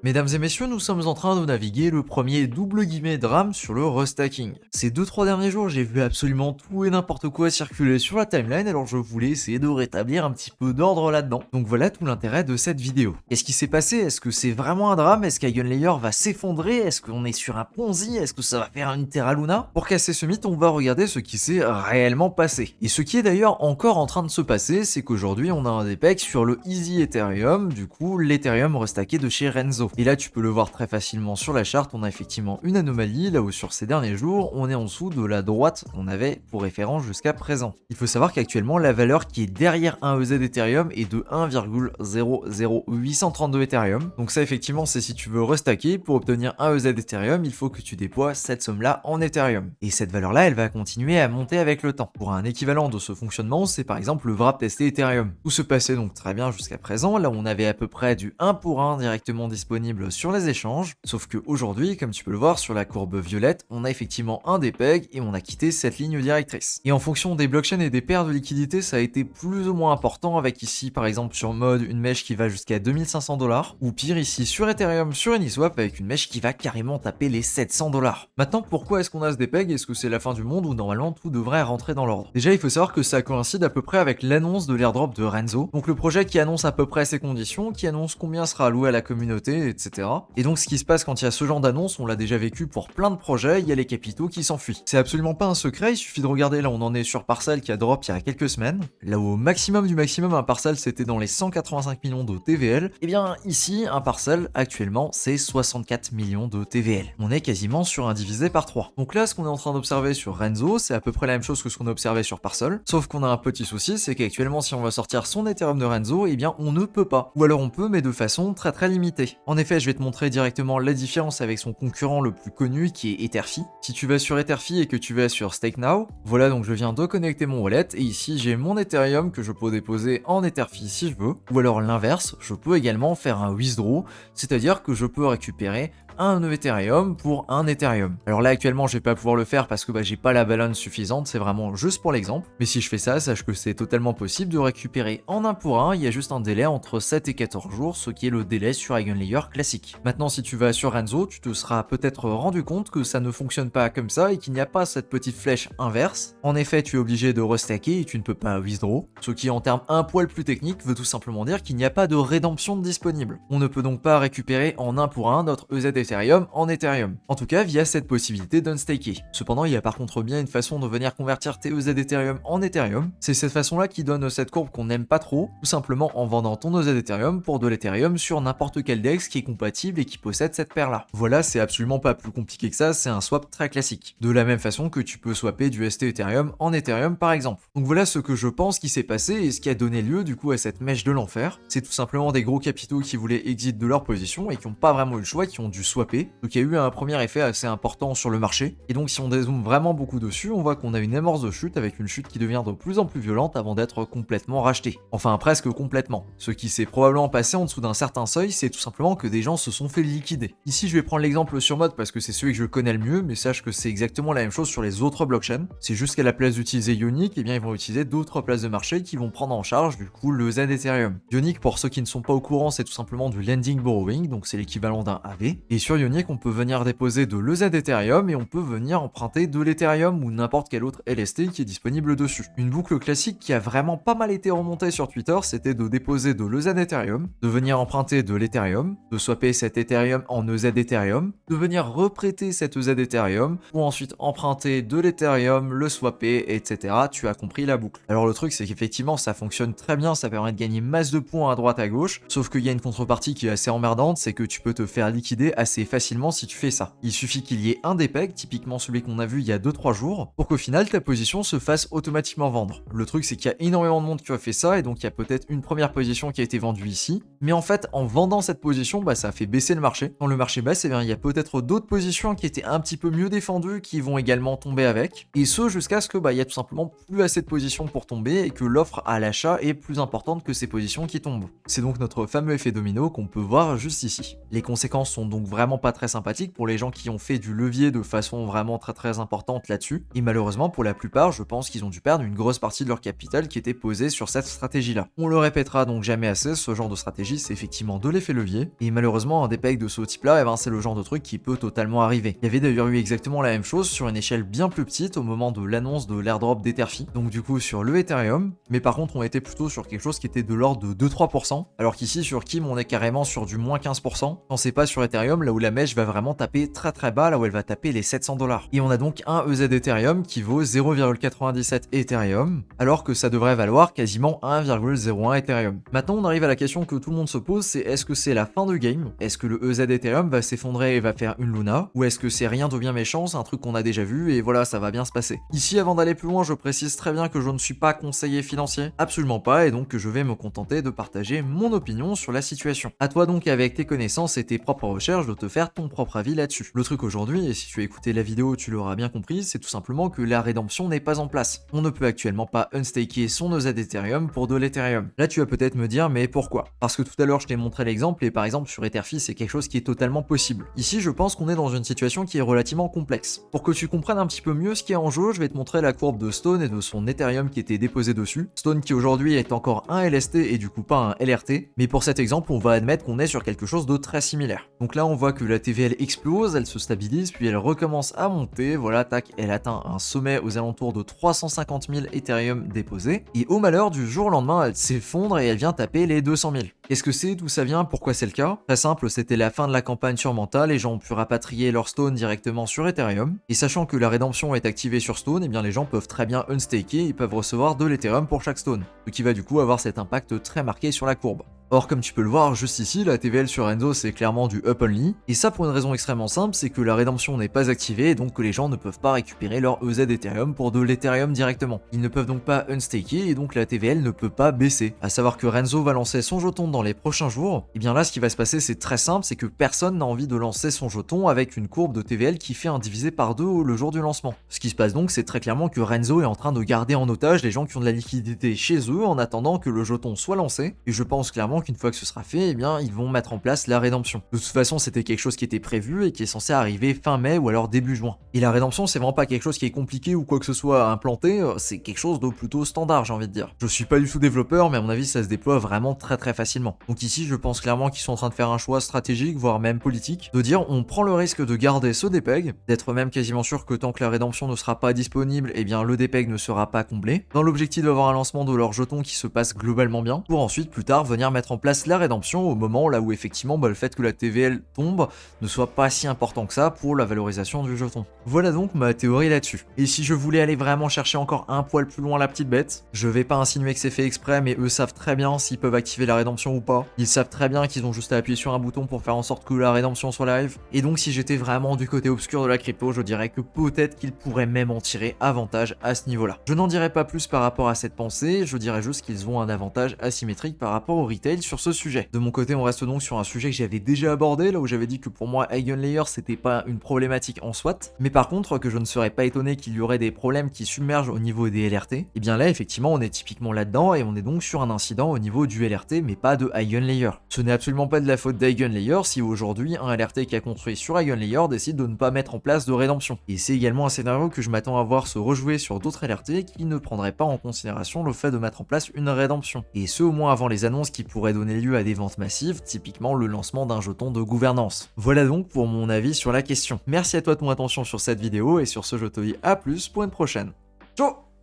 Mesdames et messieurs, nous sommes en train de naviguer le premier double guillemets drame sur le restacking. Ces 2-3 derniers jours, j'ai vu absolument tout et n'importe quoi circuler sur la timeline, alors je voulais essayer de rétablir un petit peu d'ordre là-dedans. Donc voilà tout l'intérêt de cette vidéo. Qu'est-ce qui s'est passé? Est-ce que c'est vraiment un drame? Est-ce qu'Eigenlayer va s'effondrer? Est-ce qu'on est sur un Ponzi? Est-ce que ça va faire une Terra Luna? Pour casser ce mythe, on va regarder ce qui s'est réellement passé. Et ce qui est d'ailleurs encore en train de se passer, c'est qu'aujourd'hui on a un DPEG sur le Easy Ethereum, du coup l'Ethereum restacké de chez Renzo. Et là tu peux le voir très facilement sur la charte, on a effectivement une anomalie, là où sur ces derniers jours, on est en dessous de la droite qu'on avait pour référence jusqu'à présent. Il faut savoir qu'actuellement, la valeur qui est derrière un EZ Ethereum est de 1,00832 Ethereum. Donc ça effectivement, c'est si tu veux restacker, pour obtenir un EZ Ethereum, il faut que tu déploies cette somme-là en Ethereum. Et cette valeur-là, elle va continuer à monter avec le temps. Pour un équivalent de ce fonctionnement, c'est par exemple le wrap testé Ethereum. Tout se passait donc très bien jusqu'à présent, là où on avait à peu près du 1 pour 1 directement disponible sur les échanges, sauf que aujourd'hui, comme tu peux le voir sur la courbe violette, on a effectivement un DPEG et on a quitté cette ligne directrice. Et en fonction des blockchains et des paires de liquidités, ça a été plus ou moins important, avec ici par exemple sur mode une mèche qui va jusqu'à 2500$, ou pire ici sur Ethereum sur Uniswap avec une mèche qui va carrément taper les 700$. Maintenant, pourquoi est-ce qu'on a ce DPEG? Est-ce que c'est la fin du monde ou normalement tout devrait rentrer dans l'ordre? Déjà, il faut savoir que ça coïncide à peu près avec l'annonce de l'airdrop de Renzo, donc le projet qui annonce à peu près ses conditions, qui annonce combien sera alloué à la communauté, etc. Et donc ce qui se passe quand il y a ce genre d'annonce, on l'a déjà vécu pour plein de projets, il y a les capitaux qui s'enfuient. C'est absolument pas un secret, il suffit de regarder, là on en est sur Parcel qui a drop il y a quelques semaines, là où au maximum du maximum un Parcel c'était dans les 185 millions de TVL, et bien ici un Parcel actuellement c'est 64 millions de TVL. On est quasiment sur un divisé par 3. Donc là ce qu'on est en train d'observer sur Renzo, c'est à peu près la même chose que ce qu'on a observé sur Parcel, sauf qu'on a un petit souci, c'est qu'actuellement si on va sortir son Ethereum de Renzo, et bien on ne peut pas. Ou alors on peut mais de façon très limitée. En effet, je vais te montrer directement la différence avec son concurrent le plus connu qui est Etherfi. Si tu vas sur Etherfi et que tu vas sur Stake Now, voilà, donc je viens de connecter mon wallet et ici j'ai mon Ethereum que je peux déposer en Etherfi si je veux, ou alors l'inverse, je peux également faire un withdraw, c'est-à-dire que je peux récupérer un Ethereum pour un Ethereum. Alors là actuellement je vais pas pouvoir le faire parce que j'ai pas la balance suffisante, c'est vraiment juste pour l'exemple, mais si je fais ça, sache que c'est totalement possible de récupérer en un pour un, il y a juste un délai entre 7 et 14 jours, ce qui est le délai sur Eigenlayer classique. Maintenant si tu vas sur Renzo, tu te seras peut-être rendu compte que ça ne fonctionne pas comme ça et qu'il n'y a pas cette petite flèche inverse. En effet, tu es obligé de restacker et tu ne peux pas withdraw, ce qui en termes un poil plus technique veut tout simplement dire qu'il n'y a pas de rédemption disponible. On ne peut donc pas récupérer en un pour un notre EZ Ethereum en Ethereum, en tout cas via cette possibilité d'unstaker. Cependant, il y a par contre bien une façon de venir convertir tes EZ Ethereum en Ethereum, c'est cette façon-là qui donne cette courbe qu'on n'aime pas trop, tout simplement en vendant ton EZ Ethereum pour de l'Ethereum sur n'importe quel DEX qui est compatible et qui possède cette paire-là. Voilà, c'est absolument pas plus compliqué que ça, c'est un swap très classique. De la même façon que tu peux swapper du ST Ethereum en Ethereum par exemple. Donc voilà ce que je pense qui s'est passé et ce qui a donné lieu du coup à cette mèche de l'enfer. C'est tout simplement des gros capitaux qui voulaient exit de leur position et qui n'ont pas vraiment eu le choix, qui ont dû swapper. Donc il y a eu un premier effet assez important sur le marché. Et donc si on dézoome vraiment beaucoup dessus, on voit qu'on a une amorce de chute avec une chute qui devient de plus en plus violente avant d'être complètement rachetée. Enfin presque complètement. Ce qui s'est probablement passé en dessous d'un certain seuil, c'est tout simplement que des gens se sont fait liquider. Ici je vais prendre l'exemple sur Mode parce que c'est celui que je connais le mieux, mais sache que c'est exactement la même chose sur les autres blockchains. C'est juste qu'à la place d'utiliser Ionic, eh bien ils vont utiliser d'autres places de marché qui vont prendre en charge du coup le Z Ethereum. Ionic, pour ceux qui ne sont pas au courant, c'est tout simplement du lending borrowing, donc c'est l'équivalent d'un AV. Et sur Ionic, on peut venir déposer de l'EZ Ethereum et on peut venir emprunter de l'Ethereum ou n'importe quel autre LST qui est disponible dessus. Une boucle classique qui a vraiment pas mal été remontée sur Twitter, c'était de déposer de l'EZ Ethereum, de venir emprunter de l'Ethereum, de swapper cet Ethereum en EZ Ethereum, de venir reprêter cet EZ Ethereum, ou ensuite emprunter de l'Ethereum, le swapper, etc. Tu as compris la boucle. Alors le truc c'est qu'effectivement ça fonctionne très bien, ça permet de gagner masse de points à droite à gauche, sauf qu'il y a une contrepartie qui est assez emmerdante, c'est que tu peux te faire liquider assez facilement si tu fais ça. Il suffit qu'il y ait un DPEG, typiquement celui qu'on a vu il y a 2-3 jours, pour qu'au final ta position se fasse automatiquement vendre. Le truc c'est qu'il y a énormément de monde qui a fait ça, et donc il y a peut-être une première position qui a été vendue ici, mais en fait en vendant cette position, ça a fait baisser le marché. Quand le marché baisse, il y a peut-être d'autres positions qui étaient un petit peu mieux défendues qui vont également tomber avec, et ce jusqu'à ce que il y a tout simplement plus assez de positions pour tomber et que l'offre à l'achat est plus importante que ces positions qui tombent. C'est donc notre fameux effet domino qu'on peut voir juste ici. Les conséquences sont donc vraiment pas très sympathiques pour les gens qui ont fait du levier de façon vraiment très importante là-dessus, et malheureusement pour la plupart je pense qu'ils ont dû perdre une grosse partie de leur capital qui était posée sur cette stratégie là. On le répétera donc jamais assez, ce genre de stratégie c'est effectivement de l'effet levier, et Et malheureusement, un dépeg de ce type-là, c'est le genre de truc qui peut totalement arriver. Il y avait d'ailleurs eu exactement la même chose sur une échelle bien plus petite au moment de l'annonce de l'airdrop d'Etherfi, donc du coup sur le Ethereum, mais par contre on était plutôt sur quelque chose qui était de l'ordre de 2-3%, alors qu'ici sur Kim on est carrément sur du moins 15%, quand c'est pas sur Ethereum, là où la mèche va vraiment taper très très bas, là où elle va taper les 700$. Et on a donc un EZ Ethereum qui vaut 0,97 Ethereum, alors que ça devrait valoir quasiment 1,01 Ethereum. Maintenant on arrive à la question que tout le monde se pose, c'est est-ce que c'est la fin du game? Est-ce que le EZ Ethereum va s'effondrer et va faire une Luna? Ou est-ce que c'est rien de bien méchant, c'est un truc qu'on a déjà vu et voilà, ça va bien se passer? Ici, avant d'aller plus loin, je précise très bien que je ne suis pas conseiller financier, absolument pas, et donc que je vais me contenter de partager mon opinion sur la situation. À toi donc, avec tes connaissances et tes propres recherches, de te faire ton propre avis là-dessus. Le truc aujourd'hui, et si tu as écouté la vidéo, tu l'auras bien compris, c'est tout simplement que la rédemption n'est pas en place. On ne peut actuellement pas unstaker son EZ Ethereum pour de l'Ethereum. Là, tu vas peut-être me dire, mais pourquoi? Parce que tout à l'heure, je t'ai montré l'exemple, et par exemple, sur Etherfi, c'est quelque chose qui est totalement possible. Ici, je pense qu'on est dans une situation qui est relativement complexe. Pour que tu comprennes un petit peu mieux ce qui est en jeu, je vais te montrer la courbe de Stone et de son Ethereum qui était déposé dessus. Stone qui aujourd'hui est encore un LST et du coup pas un LRT, mais pour cet exemple, on va admettre qu'on est sur quelque chose de très similaire. Donc là, on voit que la TVL explose, elle se stabilise, puis elle recommence à monter, voilà, tac, elle atteint un sommet aux alentours de 350 000 Ethereum déposés, et au malheur du jour au lendemain, elle s'effondre et elle vient taper les 200 000. Qu'est-ce que c'est, d'où ça vient, pourquoi c'est le cas? Très simple, c'était la fin de la campagne sur Manta, les gens ont pu rapatrier leur Stone directement sur Ethereum, et sachant que la rédemption est activée sur Stone, et bien les gens peuvent très bien unstaker, ils peuvent recevoir de l'Ethereum pour chaque Stone, ce qui va du coup avoir cet impact très marqué sur la courbe. Or, comme tu peux le voir juste ici, la TVL sur Renzo c'est clairement du up only, et ça pour une raison extrêmement simple, c'est que la rédemption n'est pas activée et donc que les gens ne peuvent pas récupérer leur EZ Ethereum pour de l'Ethereum directement. Ils ne peuvent donc pas unstaker et donc la TVL ne peut pas baisser. À savoir que Renzo va lancer son jeton dans les prochains jours, et bien là ce qui va se passer c'est très simple, c'est que personne n'a envie de lancer son jeton avec une courbe de TVL qui fait un divisé par 2 le jour du lancement. Ce qui se passe donc c'est très clairement que Renzo est en train de garder en otage les gens qui ont de la liquidité chez eux en attendant que le jeton soit lancé, et je pense clairement qu'une fois que ce sera fait, eh bien ils vont mettre en place la rédemption. De toute façon c'était quelque chose qui était prévu et qui est censé arriver fin mai ou alors début juin. Et la rédemption c'est vraiment pas quelque chose qui est compliqué ou quoi que ce soit à implanter, c'est quelque chose de plutôt standard j'ai envie de dire. Je suis pas du tout développeur mais à mon avis ça se déploie vraiment très facilement. Donc ici je pense clairement qu'ils sont en train de faire un choix stratégique, voire même politique, de dire on prend le risque de garder ce dépeg, d'être même quasiment sûr que tant que la rédemption ne sera pas disponible, eh bien le dépeg ne sera pas comblé, dans l'objectif d'avoir un lancement de leur jeton qui se passe globalement bien, pour ensuite plus tard venir mettre en place la rédemption au moment là où effectivement le fait que la TVL tombe ne soit pas si important que ça pour la valorisation du jeton. Voilà donc ma théorie là-dessus. Et si je voulais aller vraiment chercher encore un poil plus loin la petite bête, je vais pas insinuer que c'est fait exprès, mais eux savent très bien s'ils peuvent activer la rédemption ou pas. Ils savent très bien qu'ils ont juste à appuyer sur un bouton pour faire en sorte que la rédemption soit live. Et donc si j'étais vraiment du côté obscur de la crypto, je dirais que peut-être qu'ils pourraient même en tirer avantage à ce niveau-là. Je n'en dirais pas plus par rapport à cette pensée, je dirais juste qu'ils ont un avantage asymétrique par rapport au retail sur ce sujet. De mon côté, on reste donc sur un sujet que j'avais déjà abordé, là où j'avais dit que pour moi Eigenlayer c'était pas une problématique en soi, mais par contre que je ne serais pas étonné qu'il y aurait des problèmes qui submergent au niveau des LRT, et bien là effectivement on est typiquement là-dedans et on est donc sur un incident au niveau du LRT mais pas de Eigenlayer. Ce n'est absolument pas de la faute d'Eigenlayer si aujourd'hui un LRT qui a construit sur Eigenlayer décide de ne pas mettre en place de rédemption. Et c'est également un scénario que je m'attends à voir se rejouer sur d'autres LRT qui ne prendraient pas en considération le fait de mettre en place une rédemption. Et ce au moins avant les annonces qui pourraient donner lieu à des ventes massives, typiquement le lancement d'un jeton de gouvernance. Voilà donc pour mon avis sur la question. Merci à toi de ton attention sur cette vidéo et sur ce je te dis à plus pour une prochaine. Ciao.